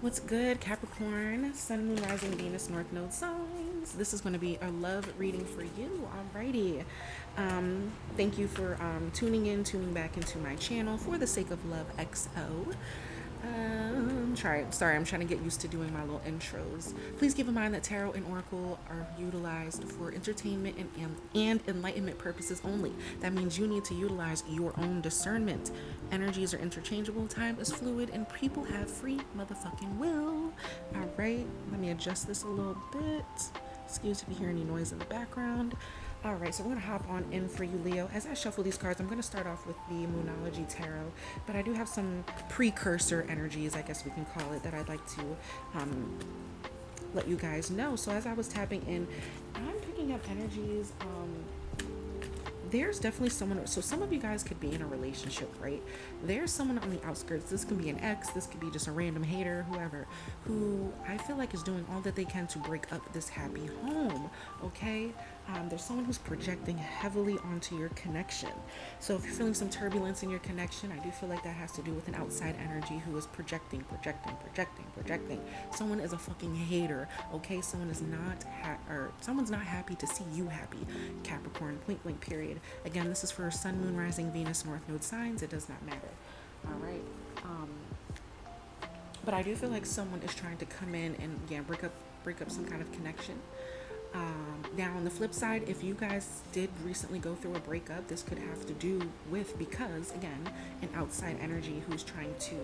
What's good, Capricorn, Sun, Moon, Rising, Venus, North Node signs? This is going to be a love reading for you. Alrighty. Thank you for tuning back into my channel for the sake of Love XO. Sorry, I'm trying to get used to doing my little intros. Please keep in mind that tarot and oracle are utilized for entertainment and enlightenment purposes only. That means you need to utilize your own discernment. Energies are interchangeable, time is fluid, and people have free motherfucking will. All right, let me adjust this a little bit. Excuse if you hear any noise in the background. All right, so we're going to hop on in for you, Leo. As I shuffle these cards, I'm going to start off with the Moonology Tarot, but I do have some precursor energies, I guess we can call it, that I'd like to let you guys know. So as I was tapping in, I'm picking up energies. There's definitely someone, so some of you guys could be in a relationship, right? There's someone on the outskirts. This can be an ex, this could be just a random hater, whoever, who I feel like is doing all that they can to break up this happy home, okay? There's someone who's projecting heavily onto your connection. So if you're feeling some turbulence in your connection, I do feel like that has to do with an outside energy who is projecting. Someone is a fucking hater, okay? Someone's not happy to see you happy. Capricorn, point blank, period. Again, this is for Sun, Moon, Rising, Venus, North Node signs. It does not matter. All right. But I do feel like someone is trying to come in and break up some kind of connection. Now, on the flip side, if you guys did recently go through a breakup, this could have to do with, because, again, an outside energy who's trying to,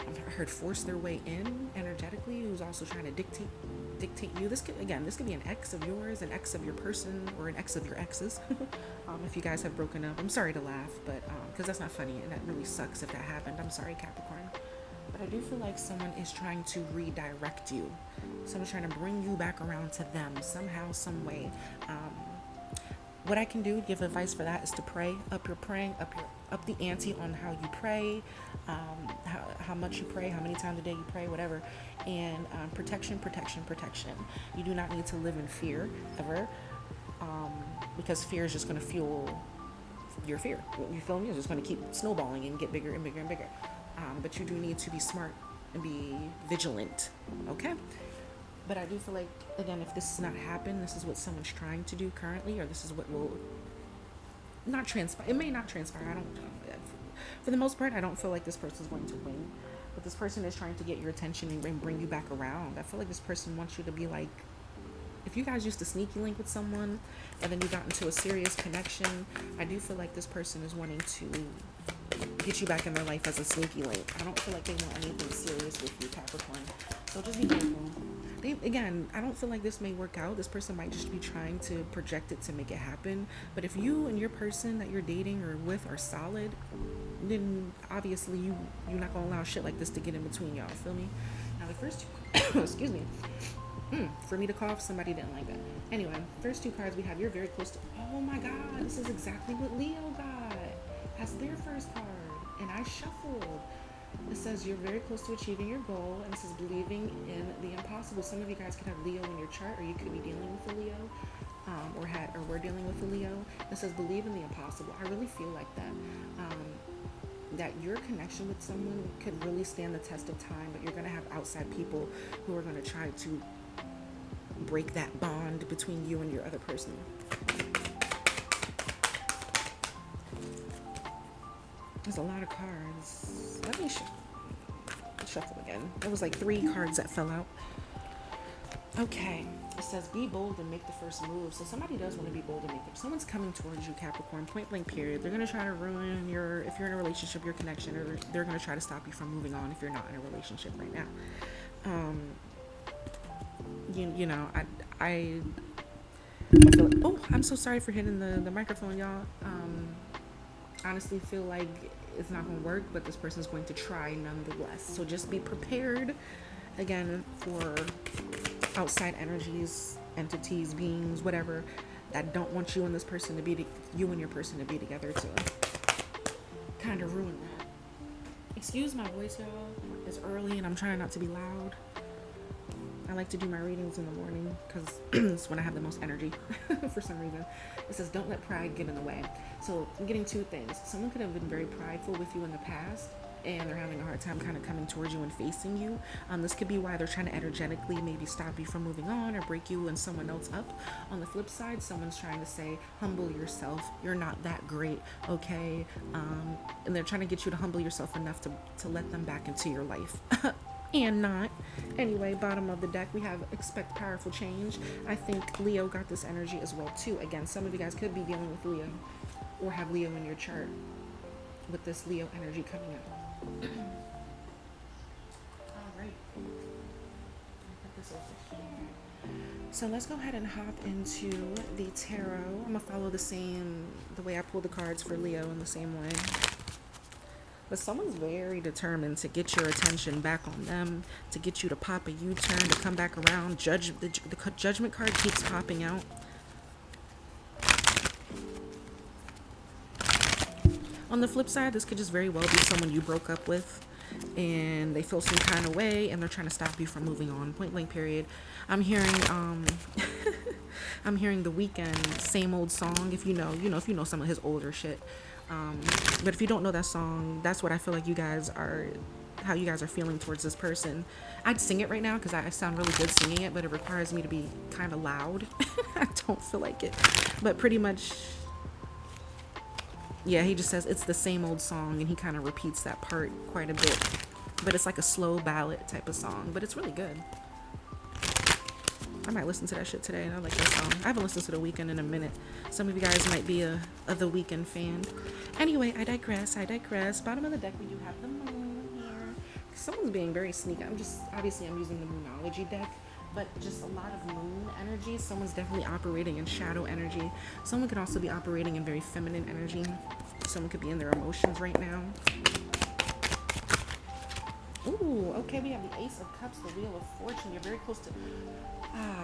I've heard, force their way in energetically, who's also trying to dictate you. This could be an ex of yours, an ex of your person, or an ex of your exes. If you guys have broken up, I'm sorry to laugh, but because that's not funny, and that really sucks if that happened. I'm sorry, Capricorn. But I do feel like someone is trying to redirect you. Someone's trying to bring you back around to them somehow, some way. What I can do, give advice for that, is to pray. Up your praying, up the ante on how you pray, how much you pray, how many times a day you pray, whatever. And protection. You do not need to live in fear ever, because fear is just going to fuel your fear. You feel me? It's just going to keep snowballing and get bigger and bigger and bigger. But you do need to be smart and be vigilant, okay? But I do feel like, again, if this has not happened, this is what someone's trying to do currently, or this is what will not transpire. It may not transpire. I don't know. For the most part, I don't feel like this person's going to win. But this person is trying to get your attention and bring you back around. I feel like this person wants you to be like, if you guys used to sneaky link with someone and then you got into a serious connection, I do feel like this person is wanting to get you back in their life as a sneaky link. I don't feel like they want anything serious with you, Capricorn. So just be careful. I don't feel like this may work out. This person might just be trying to project it to make it happen. But if you and your person that you're dating or with are solid, then obviously you're not going to allow shit like this to get in between y'all. Feel me? Now the first two, excuse me. For me to cough, somebody didn't like that. Anyway, first two cards we have, you're very close to, oh my God, this is exactly what Leo got as their first card. And I shuffled. It says you're very close to achieving your goal, and it says believing in the impossible. Some of you guys could have Leo in your chart, or you could be dealing with a Leo, or we're dealing with a Leo. It says believe in the impossible. I really feel like that. That your connection with someone could really stand the test of time, but you're going to have outside people who are going to try to break that bond between you and your other person. There's a lot of cards. Let me shuffle again. There was like 3 cards that fell out. Okay. It says be bold and make the first move. So somebody does want to be bold and make it. Someone's coming towards you, Capricorn, point blank, period. They're going to try to ruin if you're in a relationship, your connection, or they're going to try to stop you from moving on if you're not in a relationship right now. I feel like, oh, I'm so sorry for hitting the microphone, y'all. Honestly feel like it's not going to work, but this person's going to try nonetheless. So just be prepared, again, for outside energies, entities, beings, whatever, that don't want you and this person to be you and your person to be together to kind of ruin that. Excuse my voice, y'all. It's early and I'm trying not to be loud. I like to do my readings in the morning because it's when I have the most energy for some reason. It says, don't let pride get in the way. So I'm getting 2 things. Someone could have been very prideful with you in the past, and they're having a hard time kind of coming towards you and facing you. This could be why they're trying to energetically maybe stop you from moving on or break you and someone else up. On the flip side, someone's trying to say, humble yourself. You're not that great, okay? And they're trying to get you to humble yourself enough to let them back into your life. And not. Anyway, bottom of the deck, we have expect powerful change. I think Leo got this energy as well, too. Again, some of you guys could be dealing with Leo or have Leo in your chart with this Leo energy coming up. All right. Put this over here. So let's go ahead and hop into the tarot. I'm going to follow the way I pulled the cards for Leo in the same way. But someone's very determined to get your attention back on them, to get you to pop a U-turn, to come back around. The judgment card keeps popping out. On the flip side, this could just very well be someone you broke up with and they feel some kind of way and they're trying to stop you from moving on. Point blank period. I'm hearing I'm hearing The Weeknd, Same Old Song. If you know some of his older shit. But if you don't know that song, that's what I feel like how you guys are feeling towards this person. I'd sing it right now because I sound really good singing it, but it requires me to be kind of loud. I don't feel like it. But pretty much, yeah, he just says it's the same old song, and he kind of repeats that part quite a bit. But it's like a slow ballad type of song, but it's really good. I might listen to that shit today, and I like that song. I haven't listened to The Weeknd in a minute. Some of you guys might be a The Weeknd fan. Anyway, I digress. Bottom of the deck, we do have the moon here. Someone's being very sneaky. I'm using the Moonology deck, but just a lot of moon energy. Someone's definitely operating in shadow energy. Someone could also be operating in very feminine energy. Someone could be in their emotions right now. Ooh, okay, we have the Ace of Cups, the Wheel of Fortune. You're very close to...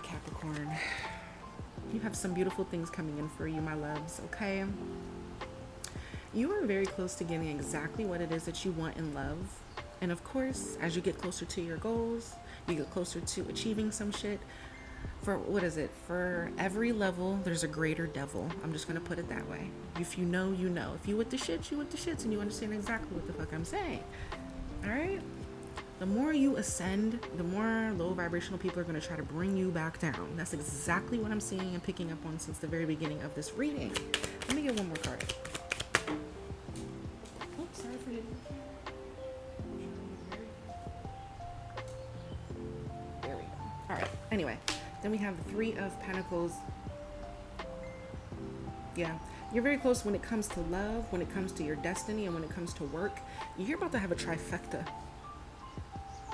Capricorn. You have some beautiful things coming in for you, my loves, okay? You are very close to getting exactly what it is that you want in love. And of course, as you get closer to your goals, you get closer to achieving some shit. For every level, there's a greater devil. I'm just going to put it that way. If you know, you know. If you with the shits, you with the shits, and you understand exactly what the fuck I'm saying. All right? The more you ascend, the more low vibrational people are going to try to bring you back down. That's exactly what I'm seeing and picking up on since the very beginning of this reading. Let me get one more card. Oops, sorry for hitting. There we go. All right. Anyway, then we have the Three of Pentacles. Yeah. You're very close when it comes to love, when it comes to your destiny, and when it comes to work. You're about to have a trifecta.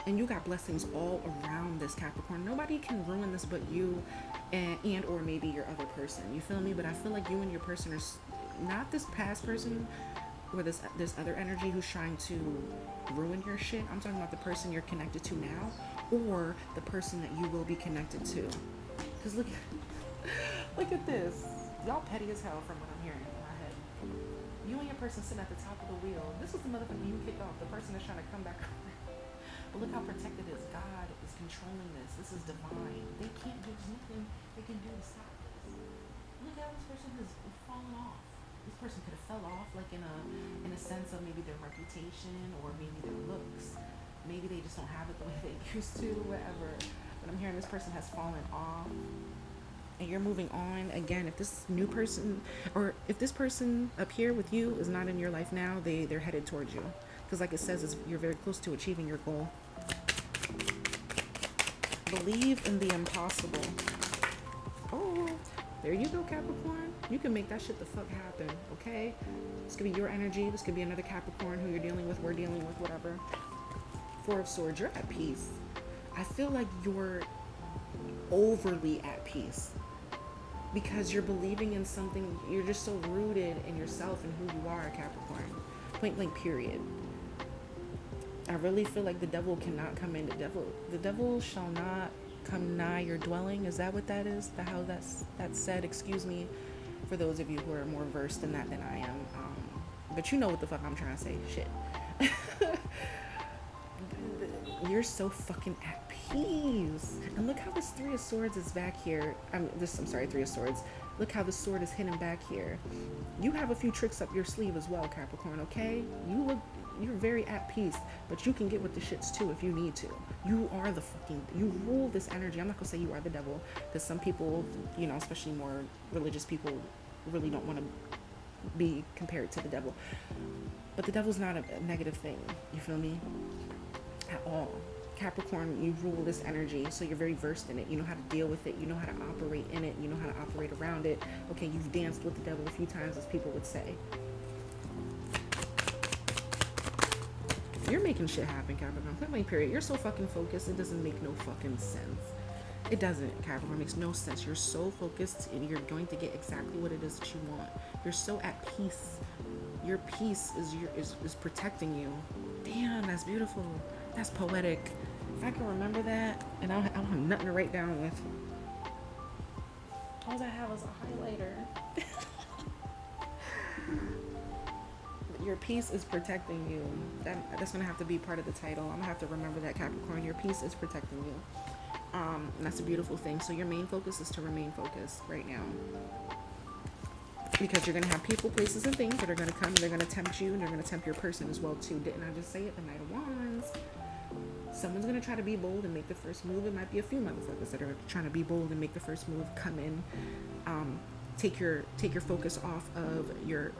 And you got blessings all around this, Capricorn. Nobody can ruin this but you and or maybe your other person. You feel me? But I feel like you and your person are not this past person or this other energy who's trying to ruin your shit. I'm talking about the person you're connected to now or the person that you will be connected to. Because look at this. Y'all petty as hell from what I'm hearing in my head. You and your person sitting at the top of the wheel. This was the motherfucker you kicked off. The person that's trying to come back around. But look how protected it is. God is controlling this. This is divine. They can't do nothing they can do to stop this. Look how this person has fallen off. This person could have fell off, like in a sense of maybe their reputation or maybe their looks. Maybe they just don't have it the way they used to, whatever. But I'm hearing this person has fallen off. And you're moving on. Again, if this new person or if this person up here with you is not in your life now, they're headed towards you. Because like it says, you're very close to achieving your goal. Believe in the impossible. Oh, there you go, Capricorn. You can make that shit the fuck happen, okay? This could be your energy. This could be another Capricorn who you're dealing with, we're dealing with, whatever. Four of Swords, you're at peace. I feel like you're overly at peace. Because you're believing in something, you're just so rooted in yourself and who you are, Capricorn. Point blank, period. I really feel like the devil cannot come in. The devil shall not come nigh your dwelling. Is that what that is? How that's said? Excuse me for those of you who are more versed in that than I am. But you know what the fuck I'm trying to say. Shit. You're so fucking at peace. And look how this Three of Swords is back here. Three of Swords. Look how the sword is hidden back here. You have a few tricks up your sleeve as well, Capricorn, okay? you're very at peace, but you can get with the shits too if you need to. You are the fucking, you rule this energy. I'm not gonna say you are the devil, because some people, you know, especially more religious people, really don't want to be compared to the devil. But the devil's not a negative thing. You feel me? At all. Capricorn, you rule this energy, so you're very versed in it. You know how to deal with it. You know how to operate in it. You know how to operate around it. Okay, you've danced with the devil a few times, as people would say. You're making shit happen, Capricorn. Point blank period. You're so fucking focused, it doesn't make no fucking sense. It doesn't, Capricorn. It makes no sense. You're so focused and you're going to get exactly what it is that you want. You're so at peace. Your peace is protecting you. Damn, that's beautiful. That's poetic. If I can remember that, and I don't have nothing to write down with. All I have is a highlighter. Your peace is protecting you. That's gonna have to be part of the title. I'm gonna have to remember that, Capricorn. Your peace is protecting you. And that's a beautiful thing. So your main focus is to remain focused right now, because you're gonna have people, places, and things that are gonna come. They're gonna tempt you, and they're gonna tempt your person as well too. Didn't I just say it? The Knight of Wands. Someone's gonna try to be bold and make the first move. It might be a few motherfuckers that are trying to be bold and make the first move. Come in, take your focus off of your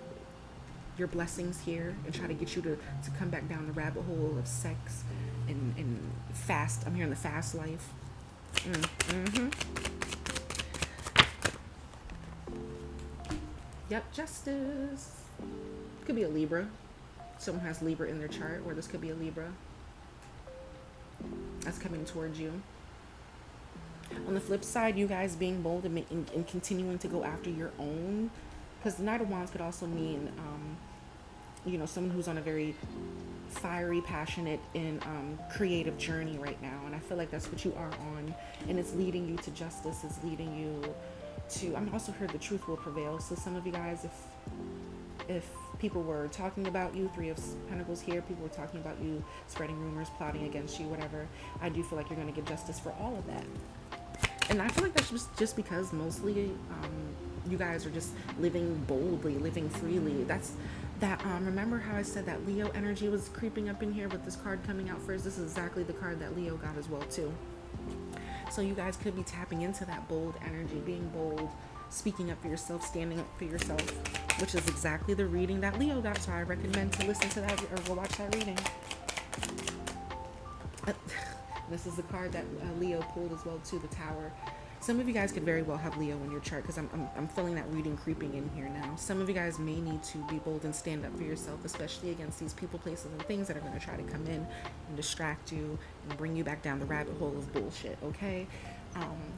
blessings here, and try to get you to come back down the rabbit hole of sex and fast. I'm hearing the fast life. Yep, justice. Could be a Libra. Someone has Libra in their chart, or this could be a Libra that's coming towards you. On the flip side, you guys being bold and continuing to go after your own, because the Knight of Wands could also mean, you know, someone who's on a very fiery, passionate, and creative journey right now. And I feel like that's what you are on, and it's leading you to justice. It's leading you to, I'm also heard the truth will prevail. So some of you guys, if people were talking about you, Three of Pentacles here, people were talking about you, spreading rumors, plotting against you, whatever, I do feel like you're going to get justice for all of that. And I feel like that's just because mostly you guys are just living boldly, living freely. That's that. Remember how I said that Leo energy was creeping up in here with this card coming out first? This is exactly the card that Leo got as well too. So you guys could be tapping into that bold energy, being bold, speaking up for yourself, standing up for yourself, which is exactly the reading that Leo got. So I recommend to listen to that or go watch that reading. This is the card that Leo pulled as well too, the Tower. Some of you guys could very well have Leo in your chart, because I'm feeling that reading creeping in here now. Some of you guys may need to be bold and stand up for yourself, especially against these people, places, and things that are going to try to come in and distract you and bring you back down the rabbit hole of bullshit, okay?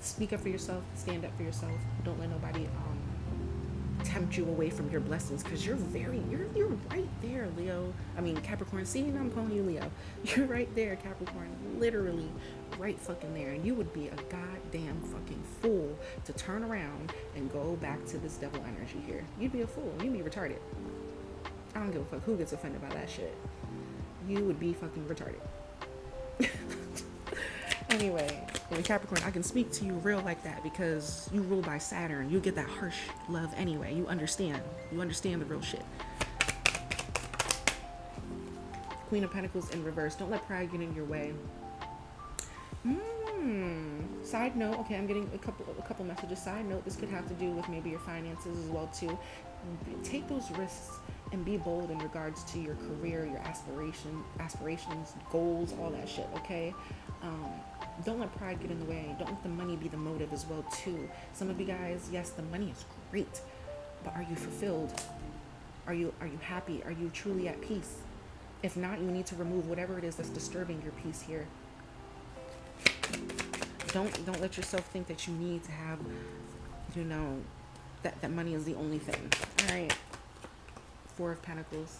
Speak up for yourself, stand up for yourself. Don't let nobody tempt you away from your blessings, because you're right there, Leo. I mean, Capricorn. See, I'm calling you Leo. You're right there, Capricorn. Literally right fucking there. And you would be a goddamn fucking fool to turn around and go back to this devil energy here. You'd be a fool. You'd be retarded. I don't give a fuck who gets offended by that shit. You would be fucking retarded. Anyway, in Capricorn, I can speak to you real like that, because you rule by Saturn. You get that harsh love anyway. You understand. You understand the real shit. Queen of Pentacles in reverse. Don't let pride get in your way. Side note, okay, I'm getting a couple messages. Side note, this could have to do with maybe your finances as well too. Take those risks and be bold in regards to your career, your aspirations, goals, all that shit, okay? Don't let pride get in the way. Don't let the money be the motive as well too. Some of you guys, yes, the money is great, but are you fulfilled? Are you happy? Are you truly at peace? If not, you need to remove whatever it is that's disturbing your peace here. Don't let yourself think that you need to have, you know, that money is the only thing. All right. Four of Pentacles.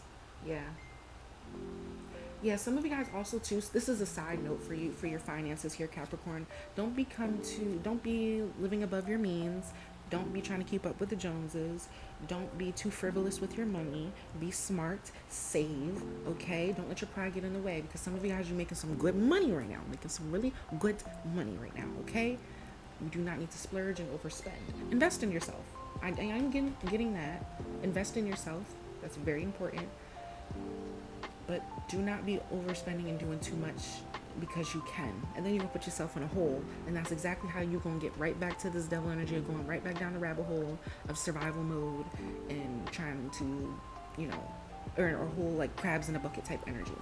Yeah, some of you guys also too, this is a side note for you, for your finances here, Capricorn. Don't be living above your means. Don't be trying to keep up with the Joneses. Don't be too frivolous with your money. Be smart, save, okay? Don't let your pride get in the way, because some of you guys are making some good money right now, making some really good money right now, okay? You do not need to splurge and overspend. Invest in yourself. I'm getting that. Invest in yourself. That's very important. but do not be overspending and doing too much because you can. And then you're gonna put yourself in a hole. And that's exactly how you're gonna get right back to this devil energy of going right back down the rabbit hole of survival mode and trying to, you know, earn a whole like crabs in a bucket type energy.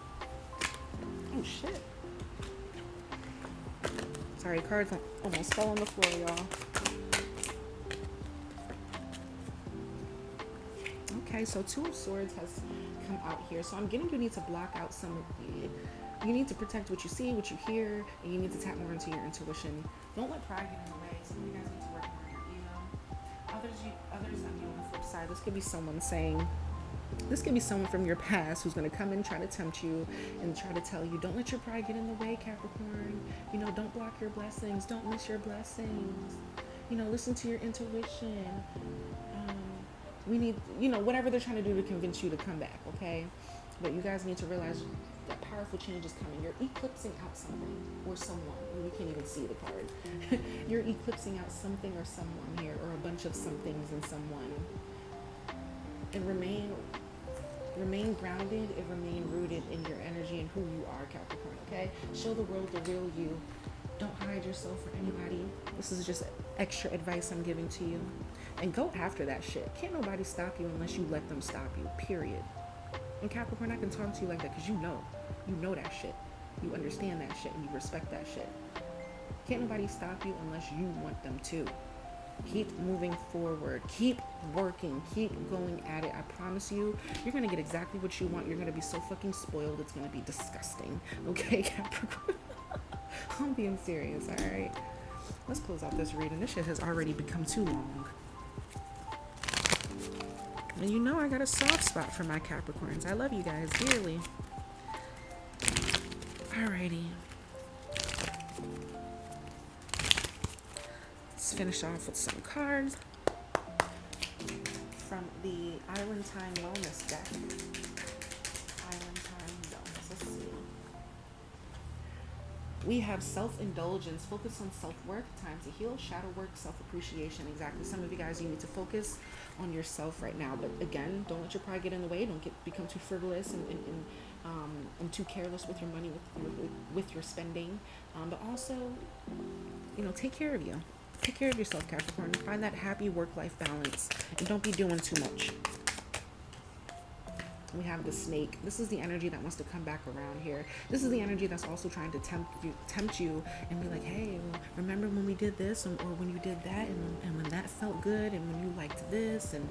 Oh shit. Sorry, cards almost fell on the floor, y'all. Okay, so Two of Swords has come out here. So I'm getting you need to block out some of the, you need to protect what you see, what you hear, and you need to tap more into your intuition. Don't let pride get in the way. Some of you guys need to work more on your ego. Others of you on the flip side, this could be someone saying, this could be someone from your past who's going to come and try to tempt you and try to tell you, don't let your pride get in the way, Capricorn. You know, don't block your blessings. Don't miss your blessings. You know, listen to your intuition. We need, you know, whatever they're trying to do to convince you to come back, okay? But you guys need to realize that powerful change is coming. You're eclipsing out something or someone. You can't even see the card. You're eclipsing out something or someone here, or a bunch of somethings and someone. And remain grounded and remain rooted in your energy and who you are, Capricorn, okay? Show the world the real you. Don't hide yourself for anybody. This is just extra advice I'm giving to you. And go after that shit. Can't nobody stop you unless you let them stop you, period. And Capricorn, I can talk to you like that because you know that shit. You understand that shit and you respect that shit. Can't nobody stop you unless you want them to. Keep moving forward. Keep working. Keep going at it. I promise you, you're going to get exactly what you want. You're going to be so fucking spoiled. It's going to be disgusting. Okay, Capricorn? I'm being serious, all right? Let's close out this reading. This shit has already become too long. And you know I got a soft spot for my Capricorns. I love you guys dearly. Alrighty. Let's finish off with some cards from the Island Time Wellness deck. Island Time Wellness. Let's see. We have self-indulgence, focus on self-worth, time to heal, shadow work, self-appreciation. Exactly. Some of you guys, you need to focus on yourself right now. But again, don't let your pride get in the way. Don't become too frivolous and too careless with your money, with your spending. But also, you know, take care of you. Take care of yourself, Capricorn. Find that happy work-life balance. And don't be doing too much. We have the Snake. This is the energy that wants to come back around here. This is the energy that's also trying to tempt you and be like, hey, well, remember when we did this or when you did that and when that felt good and when you liked this and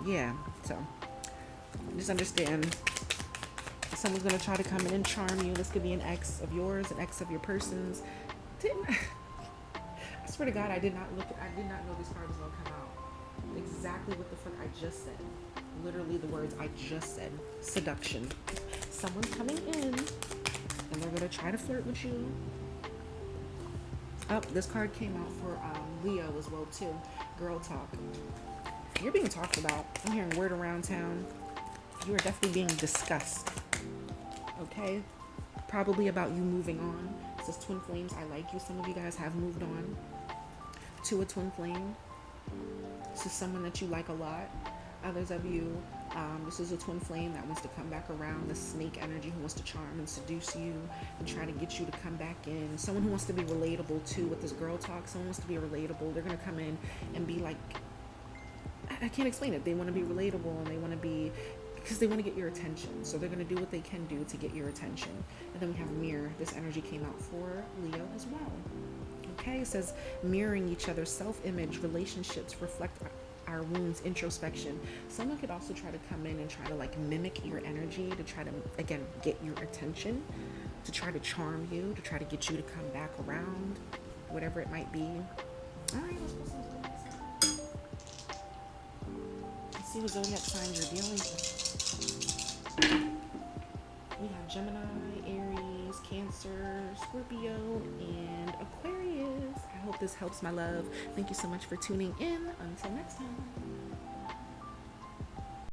yeah. So just understand someone's going to try to come in and charm you. This could be an ex of yours, an ex of your person's. I swear to God, I did not know these cards were going to come out. Exactly what the fuck I just said. Literally the words I just said. Seduction. Someone's coming in and they're going to try to flirt with you. Oh, this card came out for Leo as well too. Girl talk. You're being talked about. I'm hearing word around town. You are definitely being discussed. Okay? Probably about you moving on. It says twin flames, I like you. Some of you guys have moved on to a twin flame. This is someone that you like a lot. Others of you, this is a twin flame that wants to come back around. The snake energy who wants to charm and seduce you and try to get you to come back in. Someone who wants to be relatable too with this girl talk. Someone wants to be relatable. They're going to come in and be like, I can't explain it. They want to be relatable and they want to be, because they want to get your attention. So they're going to do what they can do to get your attention. And then we have mirror. This energy came out for Leo as well. Okay, it says mirroring each other's self-image, relationships reflect our wounds, introspection. Someone could also try to come in and try to like mimic your energy to try to, again, get your attention, to try to charm you, to try to get you to come back around, whatever it might be. All right, let's go see let's see what zodiac signs you're dealing with. We have Gemini, Aries, Cancer, Scorpio, and Aquarius. I hope this helps, my love. Thank you so much for tuning in. Until next time.